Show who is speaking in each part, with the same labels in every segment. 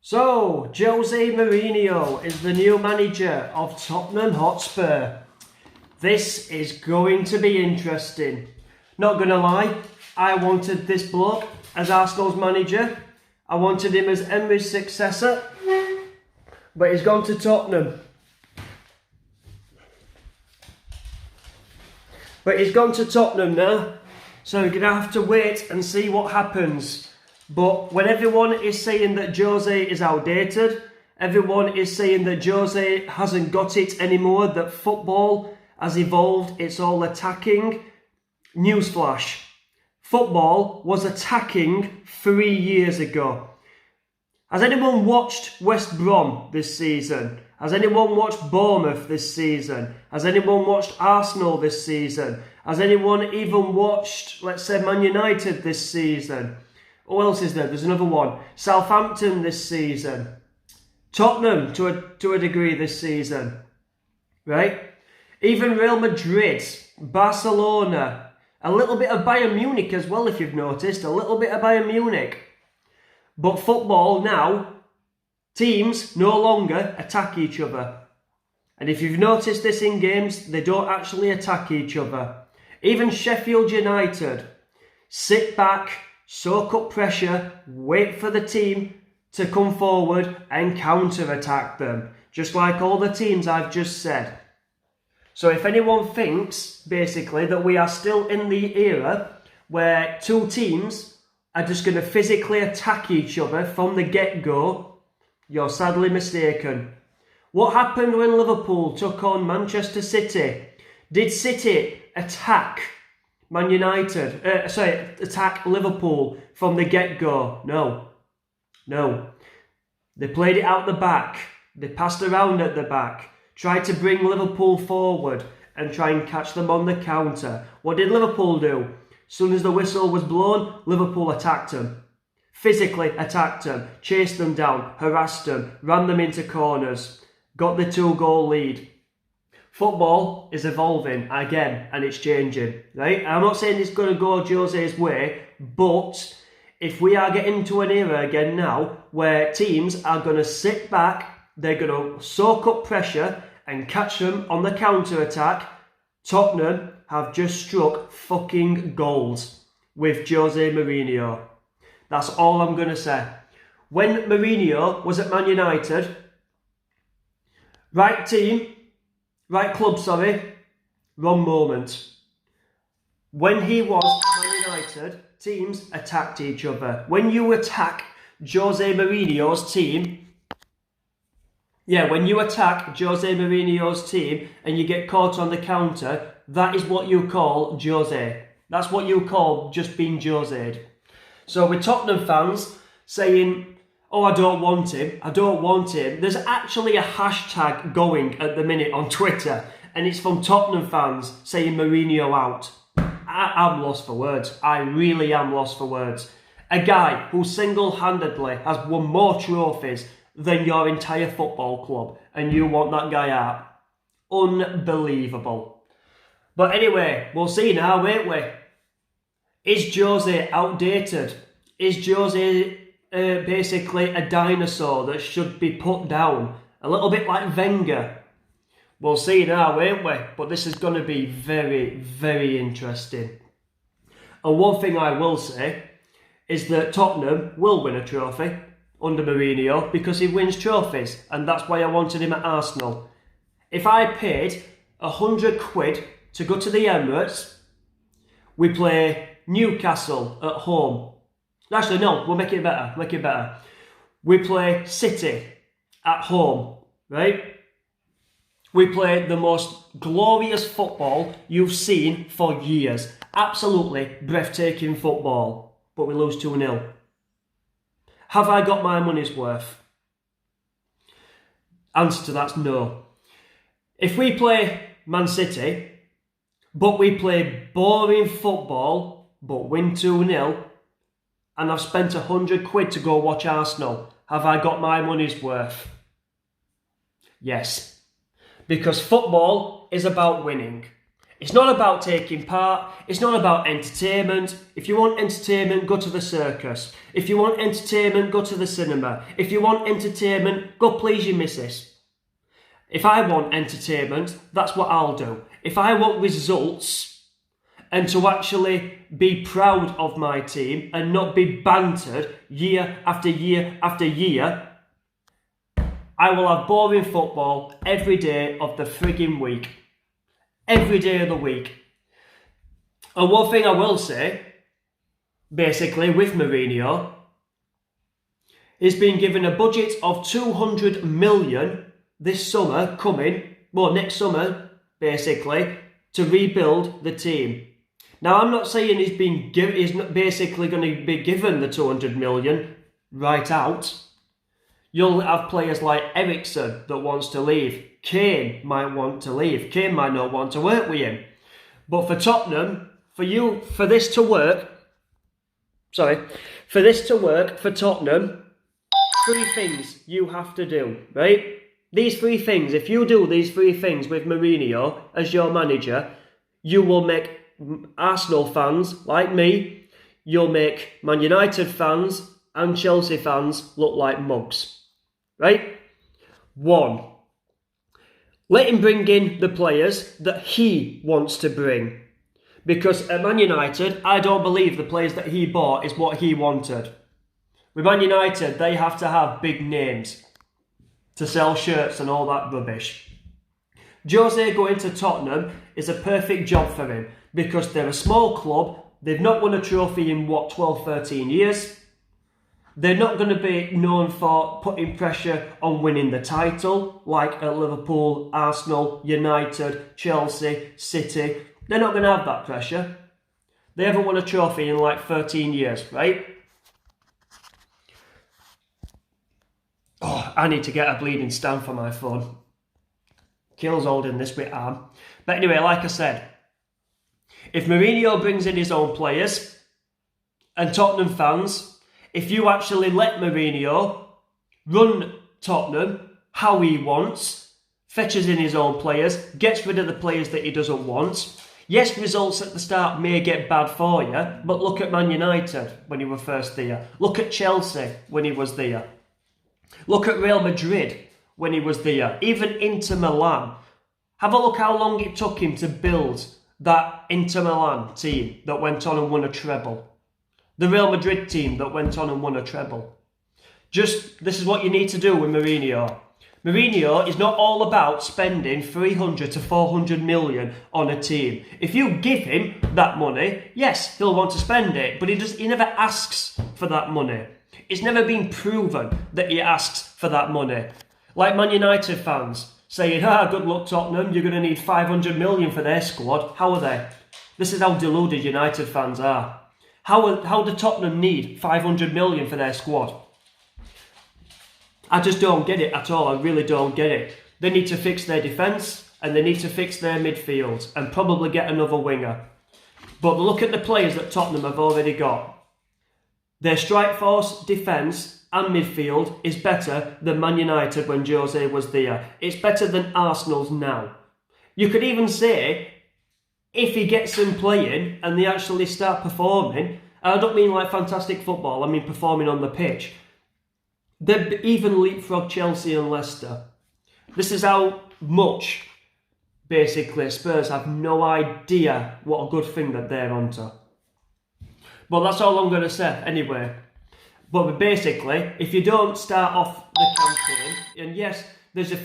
Speaker 1: So, Jose Mourinho is the new manager of Tottenham Hotspur. This is going to be interesting. Not gonna lie, I wanted this bloke as Arsenal's manager. I wanted him as Emery's successor, but he's gone to Tottenham. Now, so we're gonna have to wait and see what happens. But when everyone is saying that Jose is outdated, everyone is saying that Jose hasn't got it anymore, that football has evolved, it's all attacking. Newsflash, football was attacking 3 years ago. Has anyone watched West Brom this season? Has anyone watched Bournemouth this season? Has anyone watched Arsenal this season? Has anyone even watched, let's say, Man United this season? Who else is there? There's another one. Southampton this season. Tottenham to a degree this season. Right? Even Real Madrid, Barcelona, a little bit of Bayern Munich as well, if you've noticed. A little bit of Bayern Munich. But football now, teams no longer attack each other. And if you've noticed this in games, they don't actually attack each other. Even Sheffield United sit back, soak up pressure, wait for the team to come forward and counter-attack them. Just like all the teams I've just said. So if anyone thinks, basically, that we are still in the era where two teams are just going to physically attack each other from the get-go, you're sadly mistaken. What happened when Liverpool took on Manchester City? Did City attack attack Liverpool from the get-go? No. They played it out the back. They passed around at the back. Tried to bring Liverpool forward and try and catch them on the counter. What did Liverpool do? As soon as the whistle was blown, Liverpool attacked them. Physically attacked them, chased them down, harassed them, ran them into corners, got the 2-goal lead. Football is evolving again and it's changing, right? I'm not saying it's going to go Jose's way, but if we are getting to an era again now where teams are going to sit back, they're going to soak up pressure and catch them on the counter-attack, Tottenham have just struck fucking goals with Jose Mourinho. That's all I'm going to say. When Mourinho was at Man United, right club, wrong moment. When he was at Man United, teams attacked each other. When you attack Jose Mourinho's team, and you get caught on the counter, that is what you call Jose. That's what you call just being Jose'd. So with Tottenham fans saying, oh, I don't want him. There's actually a hashtag going at the minute on Twitter, and it's from Tottenham fans saying Mourinho out. I'm lost for words. I really am lost for words. A guy who single-handedly has won more trophies than your entire football club, and you want that guy out. Unbelievable. But anyway, we'll see now, won't we? Is Jose outdated? Is Jose basically a dinosaur that should be put down? A little bit like Wenger. We'll see now, won't we? But this is going to be very, very interesting. And one thing I will say is that Tottenham will win a trophy under Mourinho because he wins trophies, and that's why I wanted him at Arsenal. If I paid £100 to go to the Emirates, we play Newcastle at home. Actually, no, we'll make it better. We play City at home, right? We play the most glorious football you've seen for years. Absolutely breathtaking football. But we lose 2-0. Have I got my money's worth? Answer to that's no. If we play Man City, but we play boring football, but win 2-0, and I've spent £100 to go watch Arsenal, have I got my money's worth? Yes. Because football is about winning. It's not about taking part. It's not about entertainment. If you want entertainment, go to the circus. If you want entertainment, go to the cinema. If you want entertainment, go please your missus. If I want entertainment, that's what I'll do. If I want results and to actually be proud of my team and not be bantered year after year after year, I will have boring football every day of the frigging week. Every day of the week. And one thing I will say, basically with Mourinho, he's been given a budget of 200 million this summer coming, well next summer basically, to rebuild the team. Now I'm not saying he's not basically going to be given the 200 million right out. You'll have players like Eriksen that wants to leave. Kane might want to leave. Kane might not want to work with him. But for Tottenham, for this to work for Tottenham, 3 things you have to do, right? These 3 things, if you do these 3 things with Mourinho as your manager, you will make Arsenal fans like me, you'll make Man United fans and Chelsea fans look like mugs. Right? 1. Let him bring in the players that he wants to bring. Because at Man United, I don't believe the players that he bought is what he wanted. With Man United, they have to have big names to sell shirts and all that rubbish. Jose going to Tottenham is a perfect job for him because they're a small club. They've not won a trophy in 12, 13 years. They're not going to be known for putting pressure on winning the title like at Liverpool, Arsenal, United, Chelsea, City. They're not going to have that pressure. They haven't won a trophy in like 13 years, right? Oh, I need to get a bleeding stand for my phone. Kills holding this with arm. But anyway, like I said, if Mourinho brings in his own players and Tottenham fans, if you actually let Mourinho run Tottenham how he wants, fetches in his own players, gets rid of the players that he doesn't want. Yes, results at the start may get bad for you, but look at Man United when he was first there. Look at Chelsea when he was there. Look at Real Madrid when he was there. Even Inter Milan. Have a look how long it took him to build that Inter Milan team that went on and won a treble. The Real Madrid team that went on and won a treble. This is what you need to do with Mourinho. Mourinho is not all about spending 300 to 400 million on a team. If you give him that money, yes, he'll want to spend it, but he never asks for that money. It's never been proven that he asks for that money. Like Man United fans saying, good luck Tottenham, you're going to need 500 million for their squad. How are they? This is how deluded United fans are. How do Tottenham need 500 million for their squad? I just don't get it at all. I really don't get it. They need to fix their defence and they need to fix their midfield and probably get another winger. But look at the players that Tottenham have already got. Their strike force, defence and midfield is better than Man United when Jose was there. It's better than Arsenal's now. You could even say, if he gets them playing and they actually start performing, I don't mean like fantastic football, I mean performing on the pitch, they'd even leapfrog Chelsea and Leicester. This is how much, basically, Spurs have no idea what a good thing that they're onto. But that's all I'm going to say anyway. But basically, if you don't start off the campaign, and yes, there's your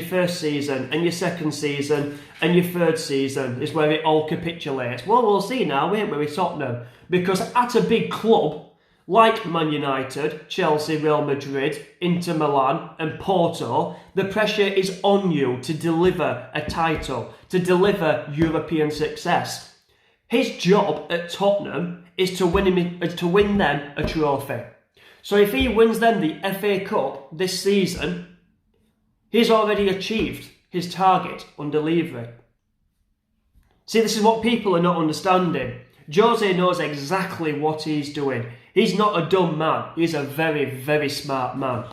Speaker 1: first season, and your second season, and your third season is where it all capitulates. Well, we'll see now, won't we, with Tottenham? Because at a big club like Man United, Chelsea, Real Madrid, Inter Milan and Porto, the pressure is on you to deliver a title, to deliver European success. His job at Tottenham is to win them a trophy. So if he wins them the FA Cup this season, he's already achieved his target under Levy. See, this is what people are not understanding. Jose knows exactly what he's doing. He's not a dumb man. He's a very, very smart man.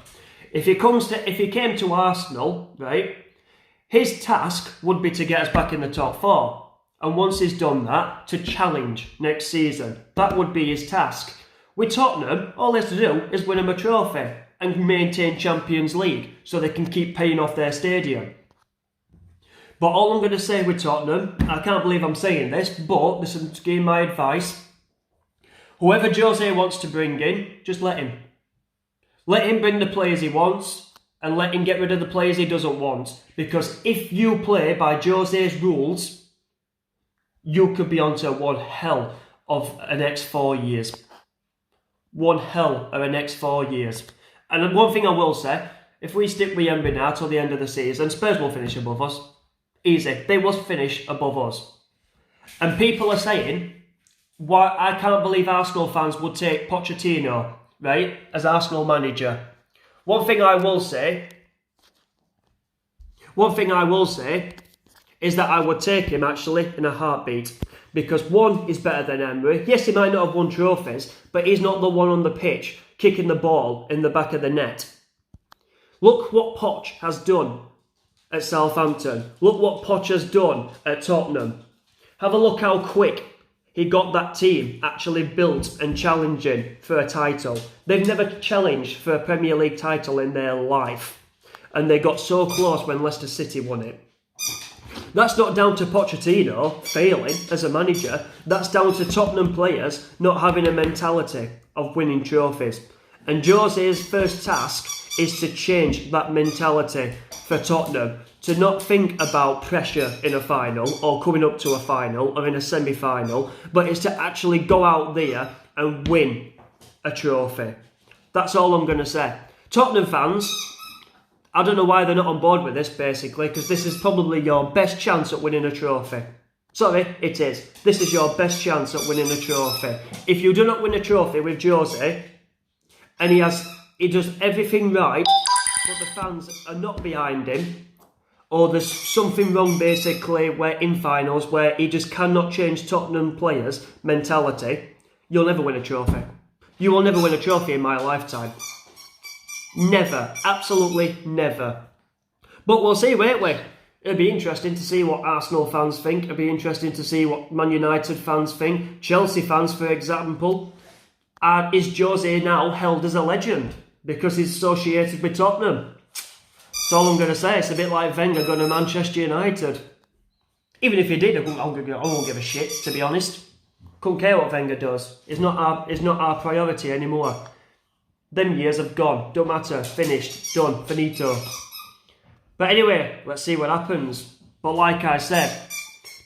Speaker 1: If he came to Arsenal, right, his task would be to get us back in the top 4. And once he's done that, to challenge next season. That would be his task. With Tottenham, all he has to do is win him a trophy and maintain Champions League so they can keep paying off their stadium. But all I'm going to say with Tottenham, I can't believe I'm saying this, but this is giving my advice. Whoever Jose wants to bring in, just let him. Let him bring the players he wants and let him get rid of the players he doesn't want. Because if you play by Jose's rules, you could be onto one hell of a next 4 years. One hell of a next 4 years. And one thing I will say, if we stick with Emery now till the end of the season, Spurs will finish above us. Easy. They will finish above us. And people are saying, why I can't believe Arsenal fans would take Pochettino, right, as Arsenal manager. One thing I will say is that I would take him actually in a heartbeat. Because one, is better than Emery. Yes, he might not have won trophies, but he's not the one on the pitch kicking the ball in the back of the net. Look what Poch has done at Southampton. Look what Poch has done at Tottenham. Have a look how quick he got that team actually built and challenging for a title. They've never challenged for a Premier League title in their life. And they got so close when Leicester City won it. That's not down to Pochettino failing as a manager. That's down to Tottenham players not having a mentality of winning trophies. And Jose's first task is to change that mentality for Tottenham. To not think about pressure in a final or coming up to a final or in a semi-final, but is to actually go out there and win a trophy. That's all I'm going to say. Tottenham fans, I don't know why they're not on board with this, basically, because this is probably your best chance at winning a trophy. Sorry, it is. This is your best chance at winning a trophy. If you do not win a trophy with Jose, and he does everything right, but the fans are not behind him, or there's something wrong, basically, where in finals, where he just cannot change Tottenham players' mentality, you'll never win a trophy. You will never win a trophy in my lifetime. Never. Absolutely never. But we'll see, won't we? It'll be interesting to see what Arsenal fans think. It'll be interesting to see what Man United fans think. Chelsea fans, for example. Is Jose now held as a legend because he's associated with Tottenham? That's all I'm going to say. It's a bit like Wenger going to Manchester United. Even if he did, I won't give a shit, to be honest. Couldn't care what Wenger does. It's not our priority anymore. Them years have gone. Don't matter. Finished. Done. Finito. But anyway, let's see what happens. But like I said,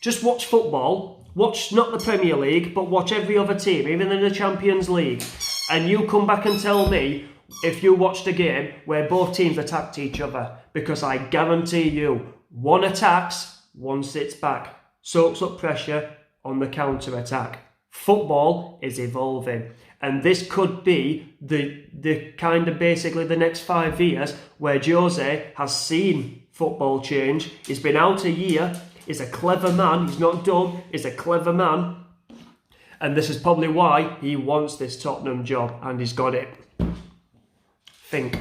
Speaker 1: just watch football. Watch not the Premier League, but watch every other team, even in the Champions League. And you come back and tell me if you watched a game where both teams attacked each other. Because I guarantee you, one attacks, one sits back. Soaks up pressure on the counter-attack. Football is evolving. And this could be the kind of basically the next 5 years where Jose has seen football change. He's been out a year. He's a clever man. He's not dumb. He's a clever man. And this is probably why he wants this Tottenham job. And he's got it. Think.